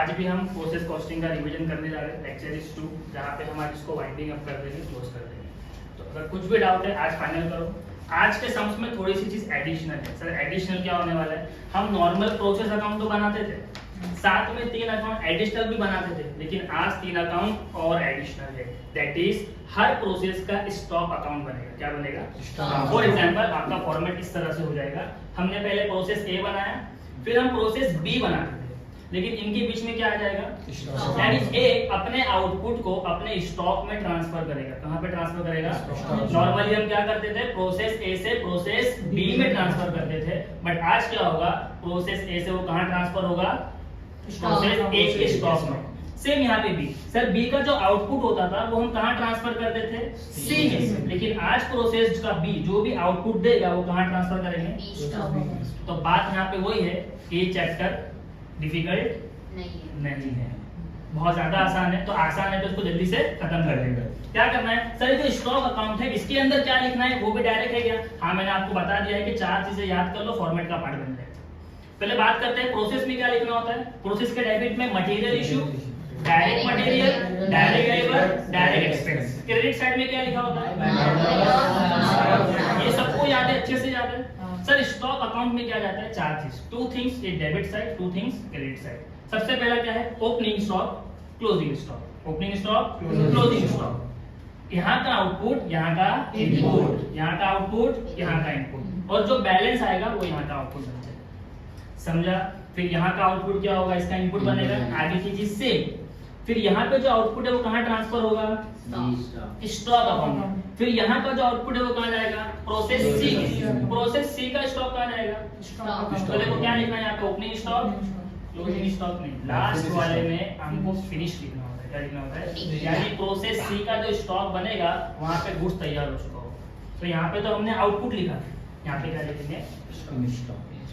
आज भी हम प्रोसेस कॉस्टिंग का रिवीजन करने जा रहे हैं, लेक्चर इज 2, जहाँ पे हम आज इसको वाइंडिंग अप कर देंगे, क्लोज कर देंगे। तो अगर कुछ भी डाउट है आज फाइनल करो। आज के सम्स में थोड़ी सी चीज एडिशनल है। सर एडिशनल क्या होने वाला है? हम नॉर्मल प्रोसेस अकाउंट तो बनाते थे, साथ में 3 अकाउंट एडिशनल भी बनाते थे, लेकिन आज 3 अकाउंट और एडिशनल है। दैट इज हर प्रोसेस का स्टॉक अकाउंट बनेगा। क्या बनेगा? फॉर एग्जांपल आपका फॉर्मेट इस तरह से हो जाएगा। हमने पहले प्रोसेस ए बनाया, फिर हम प्रोसेस बी बनाते थे, लेकिन इनके बीच में क्या आ जाएगा? यानी ए अपने आउटपुट को अपने स्टॉक में ट्रांसफर करेगा। कहां पे ट्रांसफर करेगा? नॉर्मली हम क्या करते थे? प्रोसेस ए से प्रोसेस बी में ट्रांसफर करते थे, बट आज क्या होगा? प्रोसेस ए से वो कहां ट्रांसफर होगा? प्रोसेस ए के स्टॉक में। सेम यहाँ पे बी। सर बी का जो आउटपुट होता था वो हम कहां ट्रांसफर करते थे? सी में। लेकिन आज प्रोसेस का बी जो भी आउटपुट देगा वो कहां ट्रांसफर करेंगे? तो बात यहाँ पे वही है कि ये चैप्टर डिफिकल्ट नहीं है, बहुत ज्यादा आसान है। तो आसान है तो इसको जल्दी से खत्म कर देंगे। क्या करना है? सर जो स्टॉक अकाउंट है इसके अंदर क्या लिखना है वो भी डायरेक्ट है क्या? हाँ, मैंने आपको बता दिया है कि 4 चीजें याद कर लो, फॉर्मेट का पार्ट बन जाएगा। पहले बात करते हैं प्रोसेस में क्या लिखना होता है। प्रोसेस के डेबिट में material issue, direct material, direct labour, direct expense. Credit side में क्या लिखा होता है? ये सबको याद है, अच्छे से याद है। सर स्टॉक अकाउंट में क्या जाता है? 4 चीज, 2 थिंग्स, एक debit side, 2 things credit side. सबसे पहला क्या है? Opening stock, closing stock. Opening stock, closing stock. यहाँ का आउटपुट, यहाँ का इनपुट, यहाँ का आउटपुट, यहाँ का इनपुट, और जो बैलेंस आएगा वो यहाँ का आउटपुट बन जाएगा। समझा? फिर यहाँ का आउटपुट क्या होगा? इसका इनपुट बनेगा। आगे की चीज सेम। फिर यहाँ पे जो आउटपुट है वो कहाँ ट्रांसफर होगा? Stock account. फिर यहाँ का जो आउटपुट है वो कहाँ जाएगा? प्रोसेस सी। प्रोसेस सी का स्टॉक कहाँ जाएगा? तो देखो क्या लिखना है यहाँ पे? ओपनिंग स्टॉक, क्लोजिंग स्टॉक नहीं, लास्ट वाले में हमको फिनिश लिखना होता है। क्या लिखना होता है? यानी प्रोसेस सी का जो स्टॉक बनेगा वहाँ पे गुड्स तैयार हो चुका हो। तो यहाँ पे तो हमने आउटपुट लिखा, यहाँ पे क्या लिखेंगे?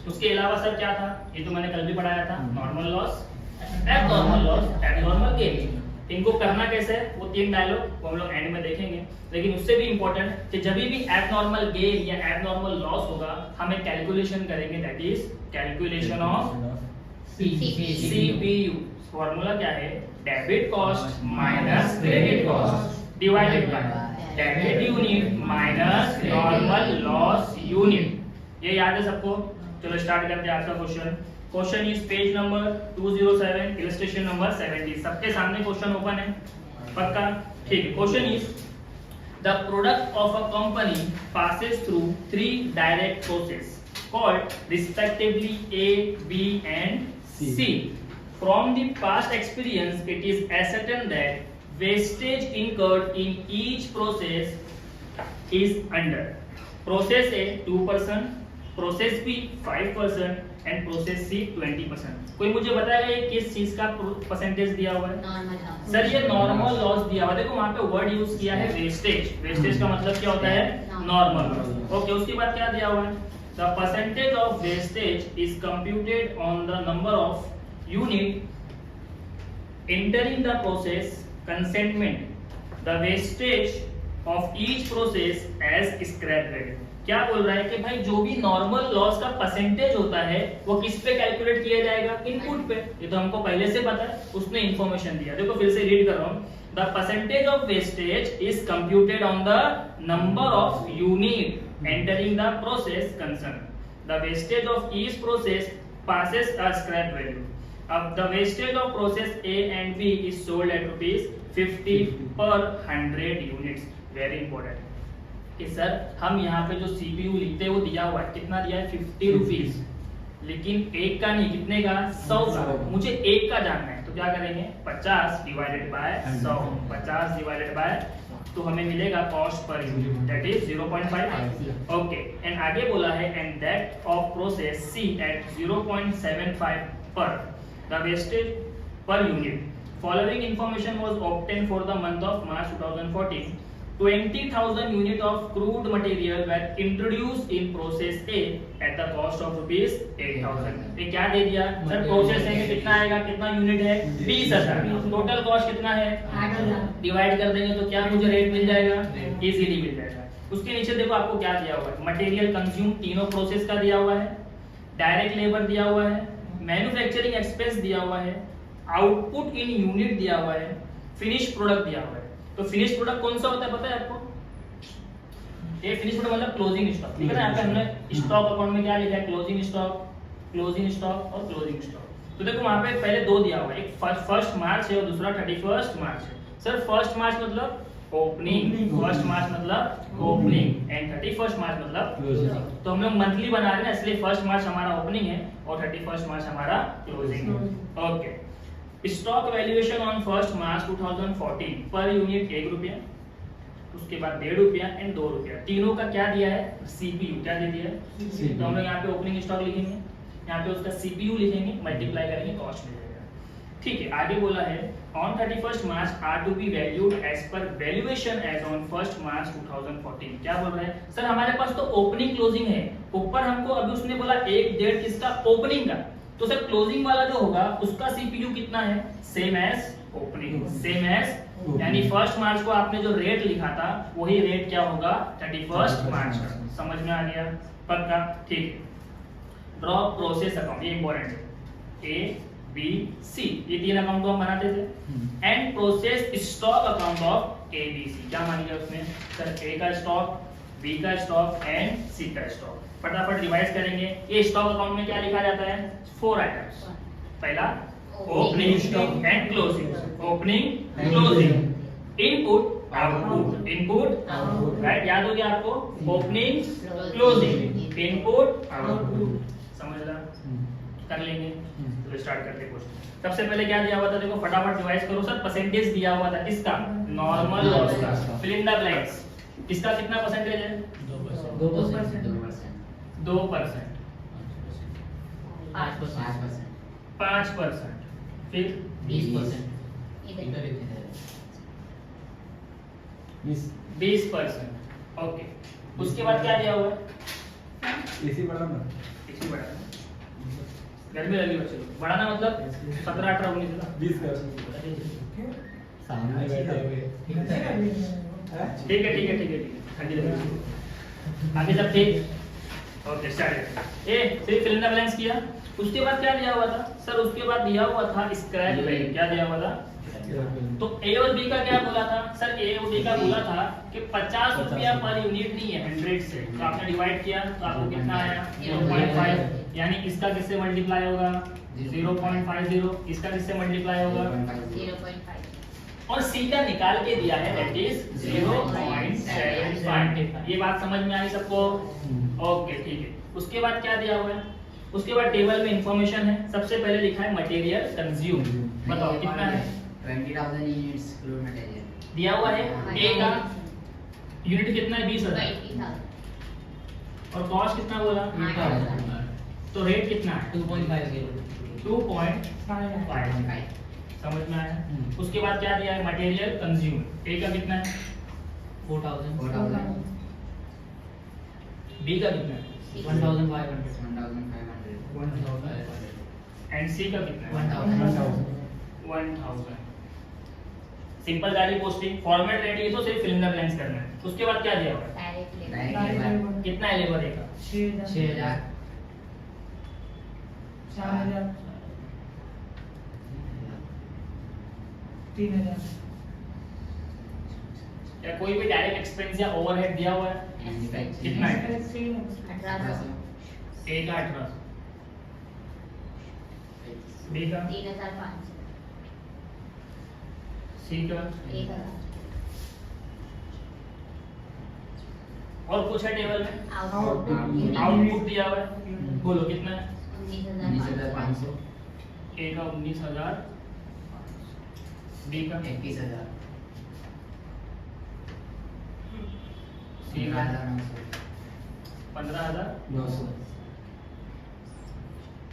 उसके अलावा सर क्या था? ये तो मैंने कल भी पढ़ाया था, normal loss, abnormal loss, abnormal gain. इनको करना कैसे है वो 3 डायलॉग वो हम लोग एंड में देखेंगे। लेकिन उससे भी इंपॉर्टेंट कि जब भी एब्नॉर्मल गेन या एब्नॉर्मल लॉस होगा हम एक कैलकुलेशन करेंगे, that is calculation of CPU. Formula क्या है? Debit cost minus credit cost divided by debit unit minus normal loss unit. ये याद है सबको? चलो स्टार्ट करते हैं आज का question. Question is page number 207, illustration number 70। सबके सामने क्वेश्चन ओपन है, पक्का? ठीक है। Question is the product of a company passes through 3 direct process called respectively A, B and C. From the past experience, it is ascertained that wastage incurred in each process is under process A 2%, process B 5% and process C 20%. कोई मुझे बताएगा ये किस चीज का percentage दिया हुआ है? सर ये नॉर्मल लॉस दिया हुआ है। देखो वहां पे वर्ड यूज किया है वेस्टेज। वेस्टेज का मतलब क्या होता है? Normal loss. ओके, उसके बाद क्या दिया हुआ है? The percentage of wastage is computed on the number of unit entering the process consentment. The wastage of each process as scrap rate. क्या बोल रहा है कि भाई जो भी नॉर्मल लॉस का परसेंटेज होता है वो किस पे कैलकुलेट किया जाएगा? इनपुट पे। ये तो हमको पहले से पता है, उसने इंफॉर्मेशन दिया। देखो फिर से रीड कर रहा हूँ। The percentage of wastage is computed on the number of unit entering the process concerned. The wastage of each process passes a scrap value. The wastage of process A and B is sold at ₹50 per 100 units. Very important. कि sir हम यहाँ पे जो CPU लिखते हैं वो दिया हुआ है, कितना दिया है? 50 रुपीज। लेकिन एक का नहीं, कितने का? 100 का। मुझे एक का जानना है, तो क्या करेंगे? 50 डिवाइडेड बाय 100। 50 डिवाइडेड बाय, तो हमें मिलेगा cost per unit, that is 0.5। Okay, and आगे बोला है and that of process c at 0.75 per the wastage per unit. Following information was obtain for the month of March 2014। 20,000 unit of crude material were introduced in process A at the cost of ₹8,000। ये क्या दे दिया? Sir process A में कितना आएगा? कितना unit है? 20,000। Total cost कितना है? 8,000। डिवाइड कर देंगे तो क्या मुझे रेट मिल जाएगा? इजीली मिल जाएगा। उसके नीचे देखो आपको क्या दिया हुआ है? मटेरियल कंज्यूम तीनों प्रोसेस का दिया हुआ है, डायरेक्ट लेबर दिया हुआ है, मैन्युफैक्चरिंग एक्सपेंस दिया हुआ है, आउटपुट इन यूनिट दिया हुआ है, फिनिश प्रोडक्ट दिया हुआ है। तो फिनिश प्रोडक्ट कौन सा होता है पता है आपको? ये फिनिश प्रोडक्ट मतलब क्लोजिंग स्टॉक। ठीक है ना, यहाँ पे हमने स्टॉक अकाउंट में क्या लिखा है? क्लोजिंग स्टॉक और क्लोजिंग स्टॉक। तो देखो वहां पे पहले दो दिया हुआ है, एक 1 मार्च है और दूसरा 31 मार्च है। सर 1 मार्च मतलब ओपनिंग, 1 मार्च मतलब ओपनिंग एंड 31 मार्च मतलब क्लोजिंग। तो हम लोग मंथली बना रहे हैं ना, इसलिए 1 मार्च हमारा ओपनिंग है और 31 मार्च हमारा क्लोजिंग है। Okay, stock valuation on 1 March 2014 per unit 1 रुपया, उसके बाद 1.5 रुपया एंड 2 रुपया। तीनों का क्या दिया है? सीपीयू। क्या दे दिया है? तो हम लोग यहाँ पे ओपनिंग स्टॉक लिखेंगे, यहाँ पे उसका सीपीयू लिखेंगे, मल्टीप्लाई करेंगे, कॉस्ट मिल जाएगा। ठीक है, आगे बोला है on 31 March are to be valued as per valuation as on 1 March 2014। क्या बोल रहे हैं सर? हमारे पास तो ओपनिंग क्लोजिंग है, ऊपर हमको अभी उसने बोला एक डेट किसका? ओपनिंग का। तो सर क्लोजिंग वाला जो होगा उसका सीपीयू कितना है? Same as opening, same as, यानी 1 मार्च को आपने जो रेट लिखा था वही रेट क्या होगा? 31 मार्च का। समझ में आ गया? पक्का? ठीक है। ड्रॉ प्रोसेस अकाउंट, ये इंपॉर्टेंट है। ए बी सी ये 3 अकाउंट को हम बनाते थे। And process stock account of A B C. क्या मानेंगे उसमें? सर ए का स्टॉक, बी का स्टॉक एंड सी का स्टॉक। फटाफट रिवाइज करेंगे। ये स्टॉक अकाउंट में क्या लिखा जाता है? 4 आइटम्स। पहला opening stock and closing, opening closing, input output, input right, याद हो गया आपको? Opening closing, input output. समझ रहा? कर लेंगे। तो स्टार्ट करते हैं क्वेश्चन। सबसे पहले क्या दिया हुआ था? देखो फटाफट रिवाइज करो सर। परसेंटेज दिया हुआ था किसका? नॉर्मल लॉस का। Fill in the blanks. इसका कितना परसेंटेज है? 2%, 2%, 5%, फिर 20%, 20%। ओके, उसके बाद क्या दिया हुआ है? इसी बड़ा ना इसी बढ़ाना, गर्मी लगी बच्चे को बढ़ाना मतलब 17, 18, 19 20 कर सामने बैठे हुए ठीक है ठीक है ठीक है ठीक है, ठंडी लगी। आगे सब ठीक। Okay start. ए फिर फिल इन द ब्लैंक्स किया। उसके बाद क्या दिया हुआ था? सर उसके बाद दिया हुआ था स्क्रैप वैल्यू। क्या दिया हुआ था? तो ए और बी का क्या बोला था? सर ए और बी का बोला था कि 50 रुपया पर यूनिट नहीं है, 100 से। तो आपने डिवाइड किया तो आपको कितना आया? 0.5। यानी इसका किससे मल्टीप्लाई होगा? 0.50। इसका किससे मल्टीप्लाई होगा? 0.5। और सी का निकाल के दिया है, दैट इज 0.75। ये बात समझ में आई सबको? ओके ठीक है। उसके बाद क्या दिया हुआ है? उसके बाद टेबल में इंफॉर्मेशन है। सबसे पहले लिखा है मटेरियल कंज्यूम। बताओ कितना है? 20,000 यूनिट्स क्रूड मटेरियल दिया हुआ है। ए का यूनिट कितना है? 20,000। 20,000 और कॉस्ट कितना बोला? 8,000। तो रेट कितना है? 2.50 2.5। समझ में आया? उसके बाद क्या दिया है? Material consume. ए का कितना है? 4,000 4,000 बी का कितना है? 1,500 1,500 एंड सी का कितना है? 1,000 1000। सिंपल गाड़ी पोस्टिंग फॉर्मेट रेडी है तो सिर्फ फिल इन द ब्लैंक्स करना है। उसके बाद क्या दिया हुआ है? डायरेक्ट लेबर कितना है लेबर का? 6,000 4,000 3,000 क्या कोई भी डायरेक्ट एक्सपेंस या ओवरहेड दिया हुआ है? कितना है? 18,000 ए का 1800, बी का 3,500 सी का 1,000 और कुछ है टेबल में? आउटपुट आउटपुट दिया हुआ है। बोलो कितना है? 19,500 ए का 19,000, बी का 21,000 सी का 15,000।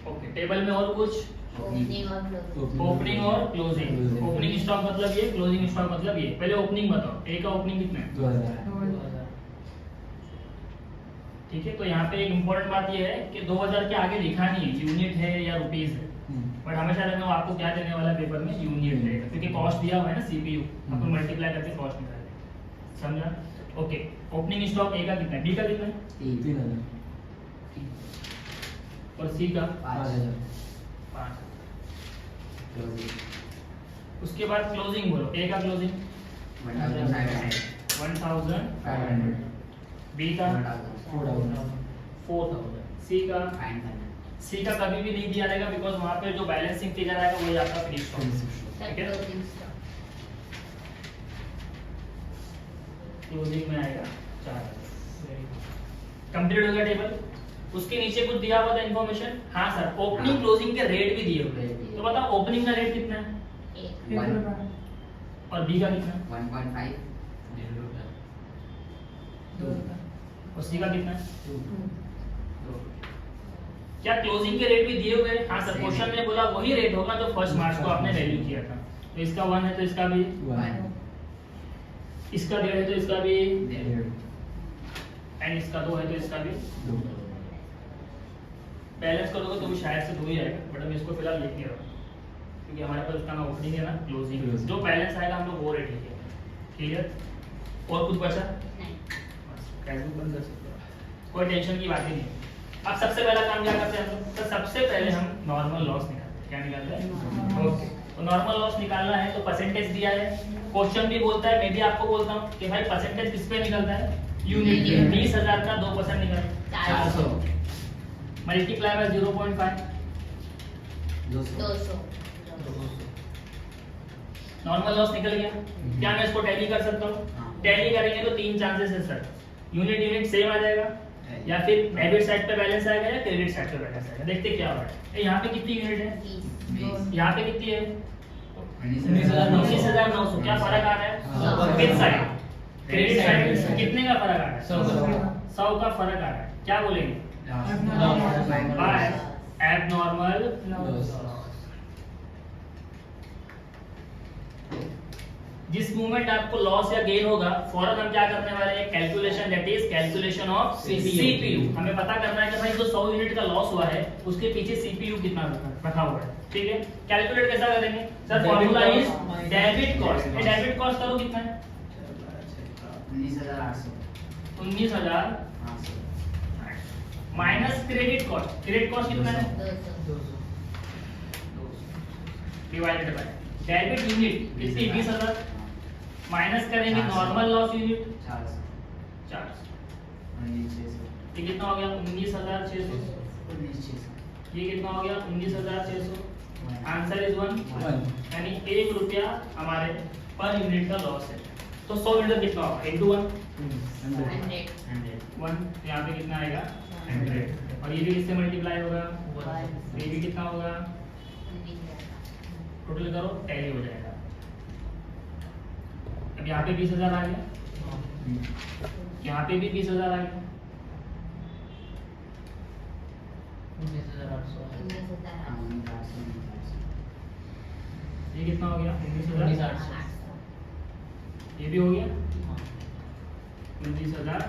ओके, टेबल में और कुछ? ओपनिंग और क्लोजिंग ओपनिंग और क्लोजिंग। ओपनिंग स्टॉक मतलब ये, क्लोजिंग स्टॉक मतलब ये। पहले ओपनिंग बताओ। ए का ओपनिंग कितना है? 2000 ठीक है, तो यहाँ पे एक इम्पोर्टेंट बात ये है कि 2000 के आगे लिखा नहीं है यूनिट है या रुपीस है, बट हमेशा देखना आपको क्या देने वाला पेपर में? यूनिट देगा, क्योंकि कॉस्ट दिया हुआ है ना सीपीयू, अपन मल्टीप्लाई करके कॉस्ट निकालेंगे। समझा? ओके, ओपनिंग स्टॉक ए का कितना है? बी का कितना है? 3,000 और सी का 5,000 5। उसके बाद क्लोजिंग बोलो, ए का क्लोजिंग 1000, बी का 4000, सी का कभी भी नहीं दिया रहेगा बिकॉज वहां पे जो बैलेंसिंग फिगर आएगा वही आपका फिनिश स्टॉक। ठीक है, क्लोजिंग स्टॉक क्लोजिंग में आएगा 4000। कंप्लीट हो गया टेबल। उसके नीचे कुछ दिया हुआ था इन्फॉर्मेशन। हाँ सर, ओपनिंग क्लोजिंग के रेट भी दिए हुए हैं। तो बताओ ओपनिंग का रेट कितना है और बी का कितना है 1.5 और सी का कितना है? क्या क्लोजिंग के रेट भी दिए हुए हैं? हाँ सर, क्वेश्चन में बोला वही रेट होगा जो फर्स्ट मार्च को आपने वैल्यू किया था। तो इसका 1 है तो इसका भी, इसका 1.5 है तो इसका भी, एंड इसका 2 है तो इसका भी। बैलेंस करोगे तो भी शायद से 2 ही आएगा, बट हम इसको फिलहाल लिख नहीं रहा क्योंकि हमारे पास उसका ना ओपनिंग है ना क्लोजिंग। जो बैलेंस आएगा हम लोग वो रेट लिखेंगे। क्लियर? और कुछ बचा? कैसे बंद कर सकते हो, कोई टेंशन की बात ही नहीं। अब सबसे पहला काम क्या करते हैं हम लोग? तो सबसे पहले हम नॉर्मल लॉस निकालते हैं। क्या निकालते हैं? ओके, तो नॉर्मल लॉस निकालना है तो परसेंटेज दिया है, क्वेश्चन भी बोलता है, मैं भी आपको बोलता हूँ कि भाई परसेंटेज किस पे निकलता है? यूनिट। 20,000 का 2% निकलता है 400 मल्टीप्लाई बाय 0.5 200 नॉर्मल लॉस निकल गया। क्या मैं इसको टैली कर सकता हूँ? टैली करेंगे तो 3 चांसेस है सर। यूनिट सेम आ जाएगा, या फिर डेबिट साइड पे बैलेंस आएगा या क्रेडिट साइड पे बैलेंस आएगा। देखते क्या हो रहा है। यहाँ पे कितनी यूनिट है? 20 यहाँ पे कितनी है? 19,900 19,900। क्या फर्क आ रहा है? किस साइड? क्रेडिट साइड कितने का फर्क आ रहा है? 100 का फर्क आ रहा है। क्या बोलेंगे? By abnormal. जिस मोमेंट आपको लॉस या गेन होगा फौरन हम क्या करने वाले हैं? Calculation, that is calculation of CPU. हमें पता करना है कि भाई जो 100 यूनिट का लॉस हुआ है उसके पीछे सीपीयू कितना रखा हुआ है। ठीक है, कैलकुलेट कैसा करेंगे sir? Formula is debit cost. Debit cost करो कितना है? 19,000 minus credit cost. Credit cost कितना है? 200 डिवाइडेड बाय डेबिट यूनिट कितनी? 20,000 माइनस करेंगे नॉर्मल लॉस यूनिट 400। ये कितना हो गया? 19,600। ये कितना हो गया? 19,600। आंसर इज 1, यानी 1 रुपया हमारे पर यूनिट का लॉस है। तो 100 यूनिट कितना होगा? इनटू 1 यहाँ पे कितना आएगा? 100। और ये भी किससे मल्टीप्लाई होगा? ये भी कितना होगा? टोटल करो, टैली हो जाएगा। अब यहाँ पे 20,000 आ गया, यहाँ पे भी 20,000 आ गया। 19,800 ये कितना हो गया? 19,000। 19,800 ये भी हो गया 19,000।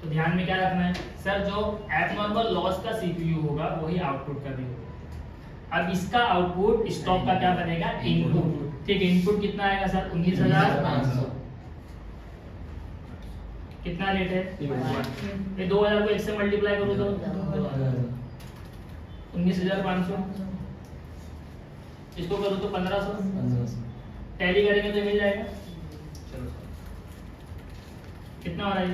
तो ध्यान में क्या रखना है सर? जो एबनॉर्मल लॉस का सीपीयू होगा वही आउटपुट का भी होगा। अब इसका आउटपुट स्टॉक का क्या बनेगा? इनपुट। ठीक है, इनपुट कितना आएगा सर? 19,500। कितना रेट है? ये 2,000 को 1 से मल्टीप्लाई करूँ तो 19,500। इसको करूँ तो 1,500। टैली करेंगे तो मिल जाएगा। चलो कितना हो रहा है?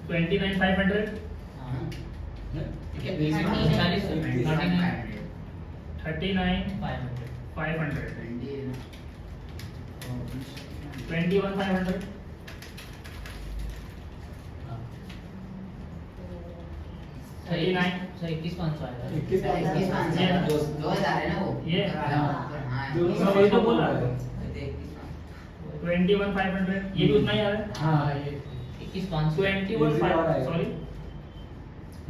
29,500। 39,500। 21,500। 39। 21,500 आएगा। 2,000 है ना वो? ये हाँ, वही तो बोला 21,500। ये भी उतना ही आ रहा है। 21,500 21,500 सॉरी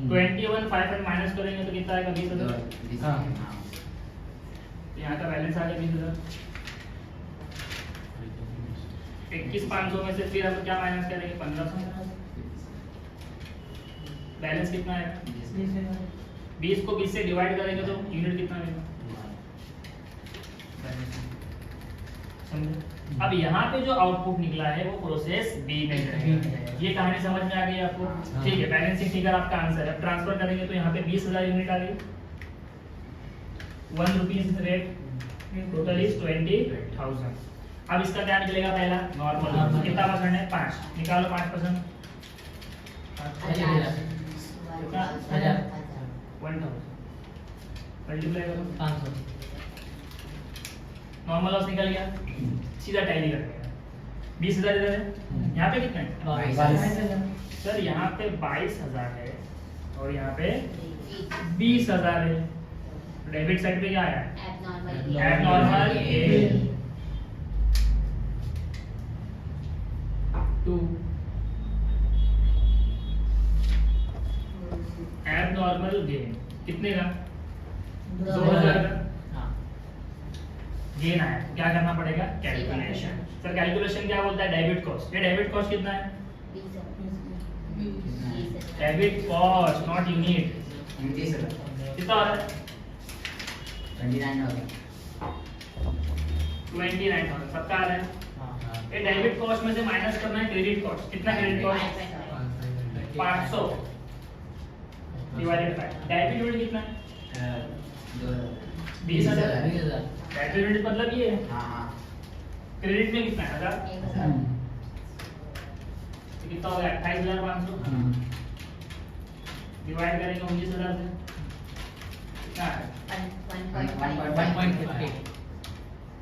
21,500 माइनस करेंगे तो कितना आएगा? 20,000। यहाँ का बैलेंस आ गया 20,000। 21,500 में से फिर हम क्या माइनस करेंगे? 1,500। बैलेंस कितना आएगा? 20 को 20 से डिवाइड करेंगे तो यूनिट कितना आएगा? समझे? अब यहाँ पे जो आउटपुट निकला है वो प्रोसेस बी में जाएगा। ये कहानी समझ में आ गई आपको? ठीक है, बैलेंसिंग फिगर आपका आंसर है। अब ट्रांसफर करेंगे तो यहाँ पे 20,000 यूनिट आ गई। 1 रुपीज रेट, टोटल इज 20,000। अब इसका क्या निकलेगा पहला नॉर्मल, Normal। कितना परसेंट है 5, निकालो 5%, 1000 1000 मल्टीप्लाई करो, 500 नॉर्मल लॉस निकल गया, सीधा टैली कर देगा। 20,000 इधर है, यहाँ पे कितना है 22,000। सर? यहाँ पे 22,000 है और यहाँ पे 20,000 है। डेबिट साइड पे क्या आया? Abnormal gain। 2 एबनॉर्मल गेन कितने का? 2,000 का हाँ गेन आया। क्या करना पड़ेगा? कैलकुलेशन। सर कैलकुलेशन क्या बोलता है? Debit cost. ये डेबिट कॉस्ट कितना है? Debit cost not unit. 29,000। कितना आ रहा है? 29,000। 29,000 सबका आ रहा है। हाँ ये डेबिट कॉस्ट में से माइनस करना है क्रेडिट कॉस्ट। कितना credit cost? 500 divided by debit unit कितना है? 20,000। 20,000 डेबिट यूनिट मतलब ये है। हाँ हाँ। क्रेडिट में कितना है? 1000। तो कितना हो गया? 28,500 डिवाइड करेंगे 19,000 से, कितना है? 1.50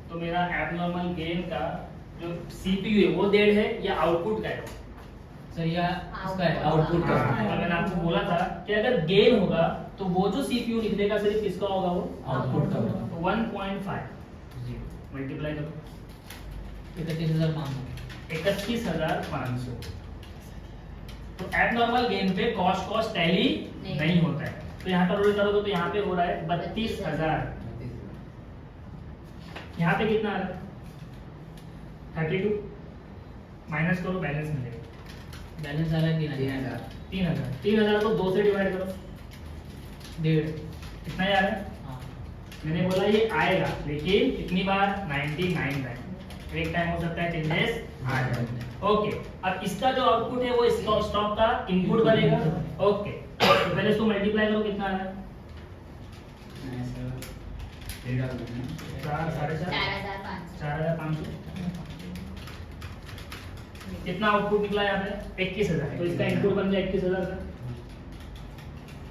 तो मेरा एबनॉर्मल गेन का जो सीपीयू है वो डेड है या आउटपुट का है? सर यह इसका है आउटपुट का हाँ, तो मैंने आपको बोला था कि अगर गेन होगा तो वो जो सीपीयू निकलेगा सिर्फ किसका होगा? वो आउटपुट का होगा। तो 1.5 मल्टीप्लाई करो 31,500 31,500। तो एबनॉर्मल गेन पे कॉस्ट टैली नहीं होता है। तो यहाँ पर रोल करोगे तो यहाँ पे हो रहा है 32,000। यहाँ पे कितना आ रहा है? 32 माइनस करो, बैलेंस मिलेगा बैलेंस आ रहा है 3,000। 3,000। 3,000 को 2 से डिवाइड करो, 1.5 कितना ही आ रहा है? हाँ मैंने बोला ये आएगा, लेकिन कितनी बार? 99 टाइम। एक टाइम हो सकता है चेंजेस आ जाए। ओके, अब इसका जो आउटपुट है वो स्टॉक का इनपुट बनेगा। ओके, तो पहले इसको मल्टीप्लाई करो, कितना आ रहा है? 4,500। कितना आउटपुट निकला यहाँ पे? 21,000। तो इसका इनपुट बन गया 21,000 का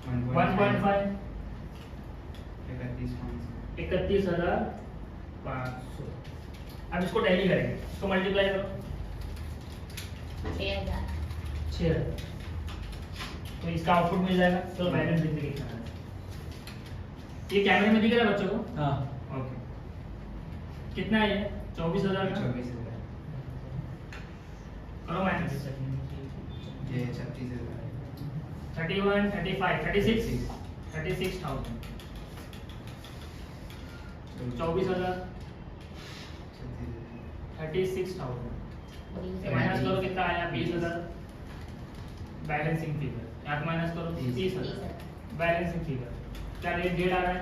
1.5 31,500। अब इसको टैली करेंगे, इसको मल्टीप्लाई करो 6,000। तो इसका आउटपुट मिल जाएगा। चलो बैलेंस लिख देंगे कितना है। ये कैमरे में दिख रहा है बच्चों को? हाँ ओके, कितना है ये? 24,000 का। 24,000। करो माइनस। ये 36,000। 31, 35, 36,000। 24,000 36,000 माइनस करो, कितना आया? 20,000। बैलेंसिंग फिगर यहाँ पे माइनस करो 30,000। बैलेंसिंग फिगर क्या रेट? डेढ़ आ रहा है।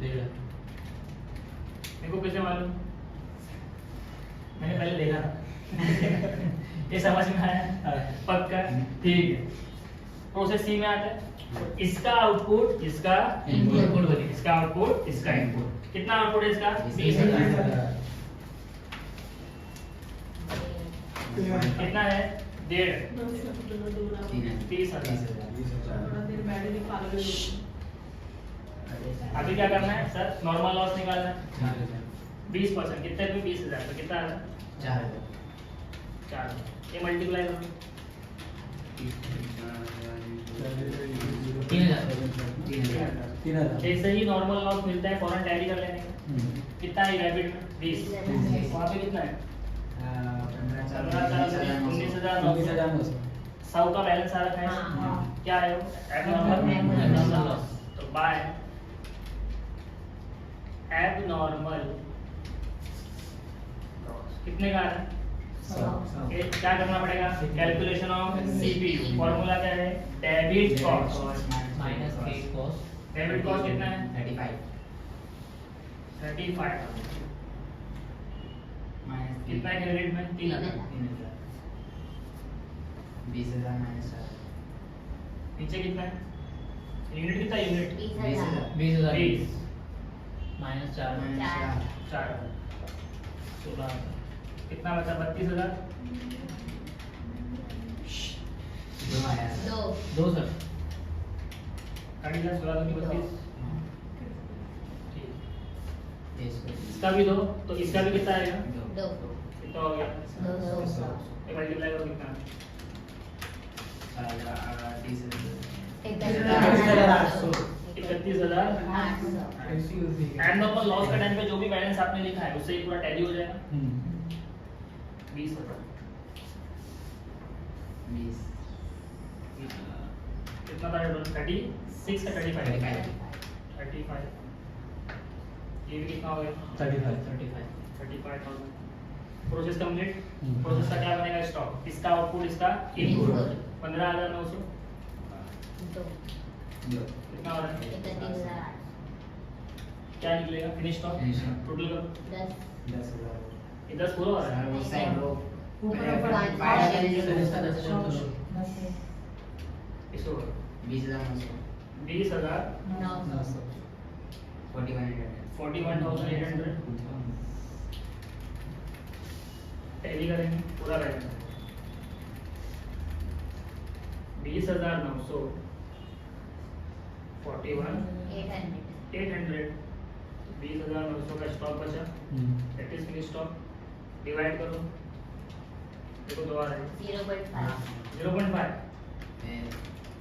1.5 देखो कैसे मालूम? मैंने पहले देखा था। ये समझ में आया? पक्का? ठीक है। प्रोसेस सी में आता है। तो इसका आउटपुट इसका इनपुट बनेगा। इसका आउटपुट इसका इनपुट। कितना आउटपुट है इसका? 20,000। कितना है? 1.5 30,000। अभी क्या करना है सर? नॉर्मल लॉस निकालना है। 20% कितने पे? 20,000 पे कितना आ रहा है? 4,000। 4। ये मल्टीप्लाई करो 3,000 3,000। जैसे ही नॉर्मल लॉस मिलता है फौरन टैली कर लेने का। कितना है डेबिट में? 20। वहाँ पे कितना है? 19,000। 100 का बैलेंस आ रखा है। हाँ। क्या है वो? Abnormal Abnormal loss। तो बाय एबनॉर्मल कितने का आ रहा है? ये क्या करना पड़ेगा? Calculation of CPU. फॉर्मूला क्या है? Debit cost minus credit cost. Debit cost कितना है? 35। 35। माइनस कितना है क्रेडिट में? 3,000। 3,000। 20,000 माइनस 4,000। नीचे कितना है? यूनिट कितना है? यूनिट 20,000। 20,000 20। माइनस 4 चार। 4 16 कितना बचा 32,000 दो आया सर। दो। 2 सर काट लिया 16 की 32 हाँ, ठीक ये इसको इसका भी दो तो इसका भी कितना आएगा दो। कितना हो गया 200। ये मल्टीप्लाई करो कितना 31,000 एंड नॉर्मल लॉस का टाइम पे जो भी बैलेंस आपने लिखा है उससे ही पूरा टैली हो जाएगा 20,000 कितना था टोटल 36 का 35 35 ये भी कितना हो गया 35 35,000 प्रोसेस कंप्लीट हम्म। प्रोसेस का क्या बनेगा स्टॉक इसका आउटपुट इसका इनपुट 15,900 दो। कितना हो रहा है 31,008। क्या निकलेगा finish stock Finish stock। Total का 10। ये 10 पूरा हो रहा है वो साइड वो सर इसका 10% इसको 20,900 20,000 900। 41,800 टैली करेंगे पूरा बैलेंस 20,900 41 800। 800 20,900 का स्टॉक बचा that is finish stock divide करो देखो दो आ रहा है 0.5। 0.5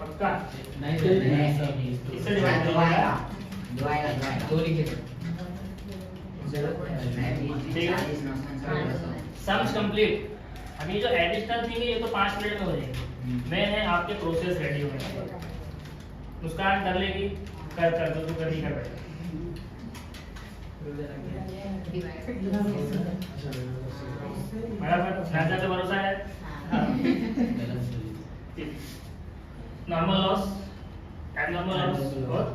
पक्का नहीं सर नहीं इससे सर divide दो आएगा दो आएगा दो आएगा दो लिखे सर सम्स कंप्लीट अभी जो एडिशनल थिंग है ये तो 5 मिनट में हो जाएगी मैं है आपके प्रोसेस रेडी हो गए मुस्कान कर लेगी कर दो तू कर ही कर बैठा मेरा नाचा पे भरोसा है नॉर्मल लॉस एबनॉर्मल लॉस और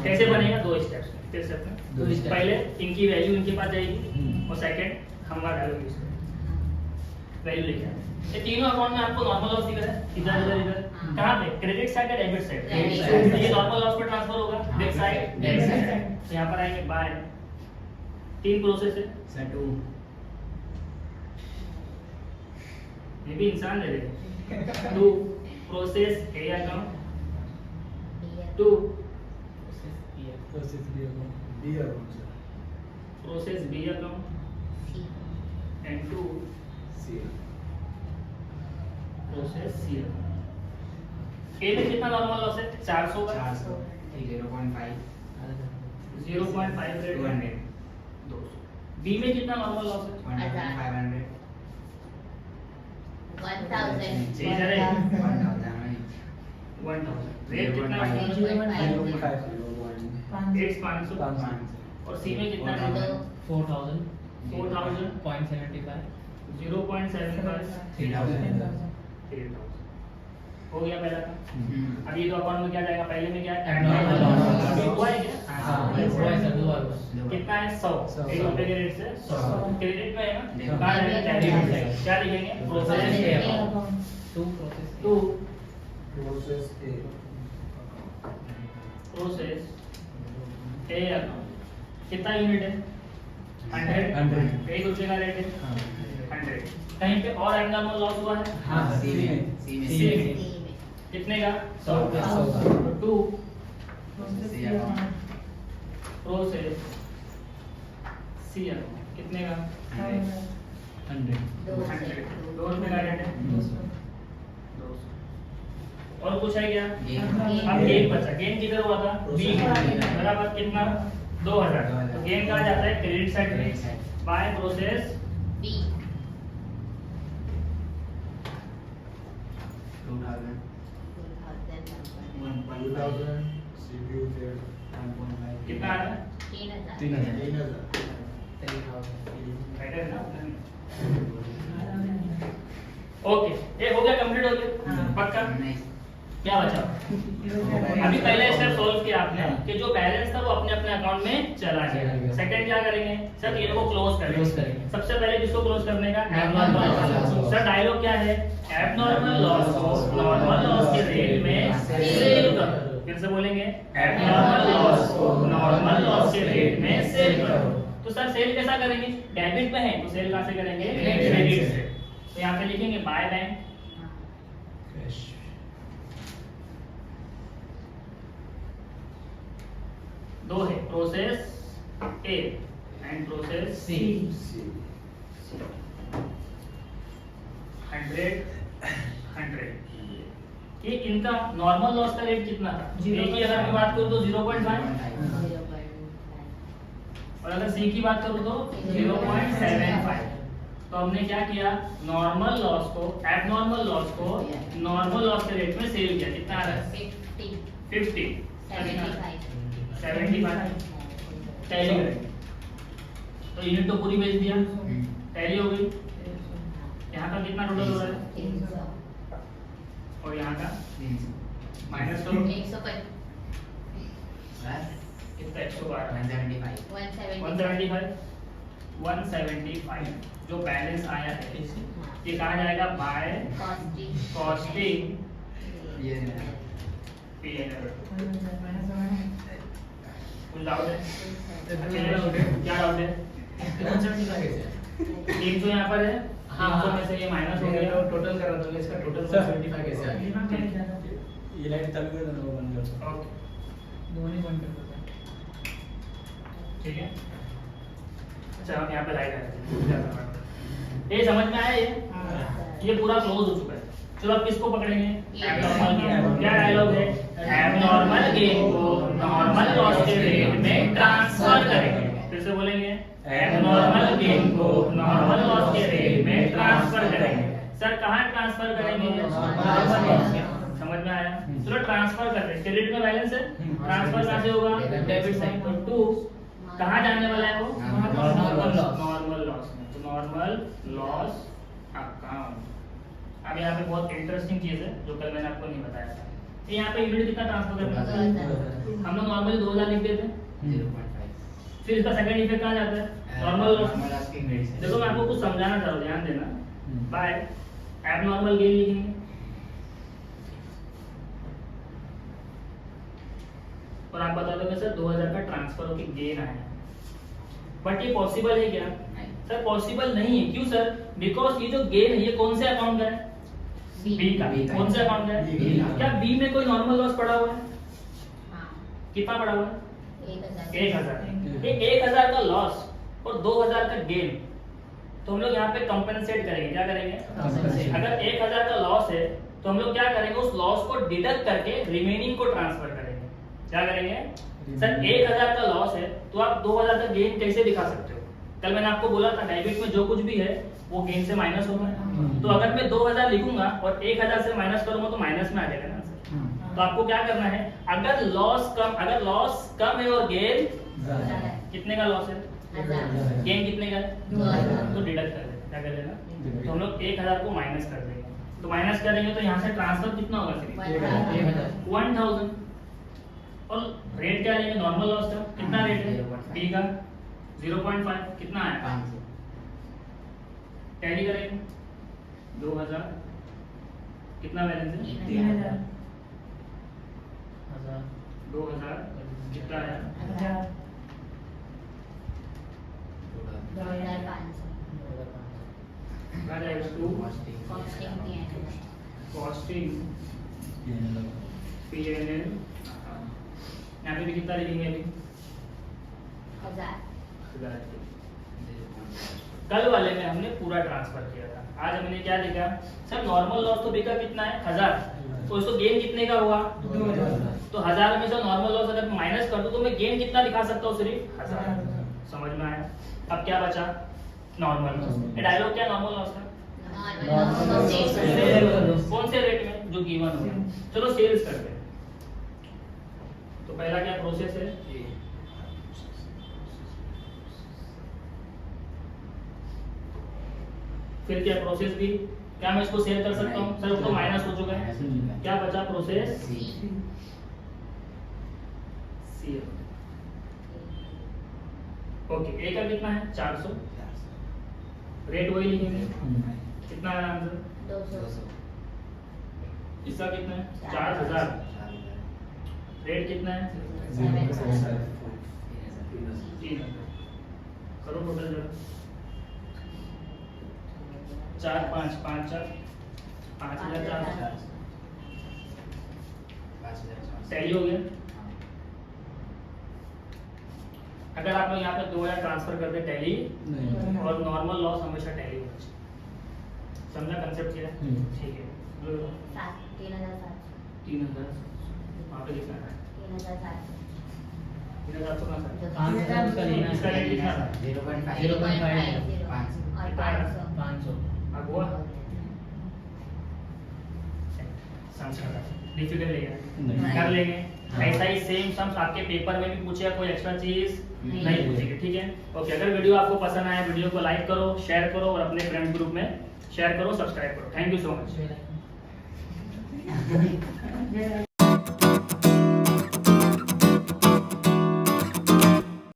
कैसे बनेगा दो स्टेप्स में किस स्टेप में दो step। पहले इनकी वैल्यू इनके पास जाएगी हम्म। और सेकंड हमारा वैल्यू यूज करेंगे वैल्यू लेके आए ये तीनों अकाउंट में आपको नॉर्मल लॉस दिख रहा है इधर हाँ। कहाँ पे क्रेडिट साइड या डेबिट साइड Debit side। तो ये नॉर्मल लॉस पे ट्रांसफर होगा हाँ। Debit side Debit debit side। Side तो यहाँ पर आएंगे बाय 3 प्रोसेस है सर 2 ये भी इंसान ले लेंगे 2 process A account 2 process B account and 2 process C account A में कितना नॉर्मल लॉस है 400 का 400 0.5 0.5 रेट 200 200 बी में कितना नॉर्मल लॉस है 1,500 1000। चेंज है 1,000 1000 रेट कितना है 8,500 और सी में कितना है 4000 4,000 0.75 0.75 3,000 3,000 हो गया पहला का हम्म। अब ये तो अकाउंट में क्या जाएगा पहले में क्या है Abnormal loss। अभी हुआ है क्या हाँ हुआ है सर 2 बार हुआ कितना है 100 100 1 रुपए के रेट से 100 क्रेडिट में है ना Debit। कहाँ जाएगा Debit डेबिट side। क्या लिखेंगे process Process A A account 2 process 2 process A account कितना यूनिट है 100 1 रुपए का रेट है 100 कहीं पे और एबनॉर्मल लॉस हुआ है हाँ सी में सी सी में। में कितने का 100 का 2 C account process C account कितने का 100 2 रुपए का रेट है 200 और कुछ है क्या अब गेन बचा गेन किधर हुआ था बी बराबर कितना 2000 तो गेन कहा जाता है क्रेडिट साइड Credit में side। बाय प्रोसेस B 2,000 कितना आ रहा है 3000। बेटर है ना ओके ये हो गया कंप्लीट हो गया पक्का नहीं क्या बचा अभी पहले स्टेप सॉल्व किया आपने कि जो बैलेंस था वो अपने अपने अकाउंट में चला गया सेकंड क्या करेंगे सर ये को क्लोज Close करेंगे करेंगे। सबसे पहले किसको क्लोज करने का Abnormal abnormal loss। Sir dialogue क्या है एबनॉर्मल लॉस को नॉर्मल लॉस के रेट में सेव करो फिर से बोलेंगे एबनॉर्मल लॉस को नॉर्मल लॉस के रेट में सेल करो। तो सर सेल कैसा करेंगे? डेबिट में है तो सेल कहां से करेंगे? क्रेडिट से। तो यहाँ पे लिखेंगे बाय बैंक। दो है, प्रोसेस ए एंड प्रोसेस सी 100 ये इनका नॉर्मल लॉस का रेट कितना था? ए की अगर मैं बात करूं तो 0.5 और अगर सी की बात करूं तो 0.75। तो हमने क्या किया? नॉर्मल लॉस को एबनॉर्मल लॉस को नॉर्मल लॉस के रेट में सेल किया। कितना आ रहा है? 50 75 टैली करेंगे। तो यूनिट तो पूरी बेच दिया, टैली हो गई। यहाँ का कितना टोटल हो रहा है? और यहाँ का माइनस करो कितना? 175 जो बैलेंस आया है ये कहाँ जाएगा? By costing P&L। कुछ डाउट है? क्या डाउट है? 300 यहाँ पर है, 300 में से ये माइनस हो गया। टोटल करा दो इसका टोटल 175 कैसे आ गया? ये लाइन तभी कर दो बंद कर दो। ओके दोनों बंद कर दो। ठीक है। अच्छा हम यहाँ पे लाइट है, ये समझ में आया? ये पूरा क्लोज हो चुका है। चलो अब किसको पकड़ेंगे? Abnormal gain. क्या डायलॉग है? एबनॉर्मल गेन को नॉर्मल लॉस के रेट में ट्रांसफर करेंगे। फिर से बोलेंगे एबनॉर्मल गेन को नॉर्मल लॉस के रेट में ट्रांसफर करेंगे। सर कहाँ ट्रांसफर करेंगे? समझ में आया? चलो ट्रांसफर कर रहे हैं, क्रेडिट में बैलेंस है, ट्रांसफर कहाँ से होगा? Debit side. तो टू कहाँ जाने वाला है वो? नॉर्मल लॉस में। तो नॉर्मल लॉस अकाउंट। अब यहाँ पे बहुत इंटरेस्टिंग चीज है जो कल मैंने आपको नहीं बताया था। ये यहाँ पे यूनिट कितना ट्रांसफर करना है? हम लोग नॉर्मली 2000 लिख देते हैं। फिर इसका सेकंड इफेक्ट कहाँ जाता है? Normal loss. देखो मैं आपको कुछ समझाना चाह रहा हूँ, ध्यान देना। बाय एबनॉर्मल गेन लिखेंगे और आप बता दोगे सर 2000 का ट्रांसफर होके गेन आया, बट ये पॉसिबल है क्या? सर पॉसिबल नहीं है। क्यों सर? बिकॉज ये जो गेन है ये कौन से अकाउंट का है? बी का। कौन से अकाउंट का है? क्या बी में कोई नॉर्मल लॉस पड़ा हुआ है? कितना पड़ा हुआ है? 1000। ये 1000 का लॉस और 2000 का गेन, तो हम लोग यहाँ पे कंपेंसेट करेंगे। क्या करेंगे? अगर 1000 का लॉस है तो हम लोग क्या करेंगे? उस लॉस को डिडक्ट करके रिमेनिंग को ट्रांसफर करेंगे। क्या करेंगे? सर 1000 का लॉस है तो आप 2000 का गेन कैसे दिखा सकते हो? कल मैंने आपको बोला था डेबिट में जो कुछ भी है वो गेन से माइनस होगा। तो अगर मैं 2000 लिखूंगा और 1000 से माइनस करूंगा तो माइनस में आ जाएगा ना सर। तो आपको क्या करना है? अगर लॉस कम है और गेन कितने का लॉस है? गेन कितने का है? तो डिडक्ट कर देना। क्या कर देना? तो हम लोग 1000 को माइनस कर देंगे। तो माइनस करेंगे तो यहाँ से ट्रांसफर कितना होगा? सिर्फ 1000। और रेट क्या लेंगे? नॉर्मल लॉस का कितना रेट है? बी का 0.5। कितना आया? 500। टैली करेंगे 2000 कितना बैलेंस है? 3000। 2000 कितना आया? 2500। Costing P&L। यहाँ पे भी कितना लिखेंगे अभी? 1000। कल वाले में हमने पूरा ट्रांसफर किया था, आज हमने क्या लिखा? सर नॉर्मल लॉस तो बी का कितना है? 1000। तो इसको गेन कितने का हुआ? 2000। तो 1000 में से नॉर्मल लॉस अगर माइनस कर दूं तो मैं गेन कितना दिखा सकता हूँ? सिर्फ 1000। समझ में आया? अब क्या बचा? Normal loss. ये डायलॉग क्या? नॉर्मल लॉस का कौन से रेट में? जो गिवन हो। चलो सेल्स करते हैं। तो पहला क्या प्रोसेस है? फिर क्या प्रोसेस भी? क्या मैं इसको सेल कर सकता हूँ? सर तो माइनस हो चुका है। क्या बचा? प्रोसेस सी। ओके, ए का कितना है? 400। रेट वही लिखेंगे। कितना है आंसर? 200। इसका कितना है? 4000। रेट कितना है 0.7 300 करो टोटल जोड़ो 4 5 5 4 5,400 टैली हो गया। अगर आप लोग यहाँ पे 2,000 ट्रांसफर कर दे टैली नहीं और नॉर्मल लॉस हमेशा टैली होना चाहिए। समझा कंसेप्ट क्या है? ठीक है। 3,000 वहाँ पे लिखना है 3,700 का सर। 5,000 का लेना इसका रेट कितना था? 500 अब हुआ समझा डिफिकल्ट लेगा नहीं। कर लेंगे। ऐसा ही सेम सम्स आपके पेपर में भी पूछेगा, कोई एक्स्ट्रा चीज नहीं पूछेगी। ठीक है ओके। अगर वीडियो आपको पसंद आया वीडियो को लाइक करो, शेयर करो और अपने फ्रेंड ग्रुप में शेयर करो, सब्सक्राइब करो। Thank you so much.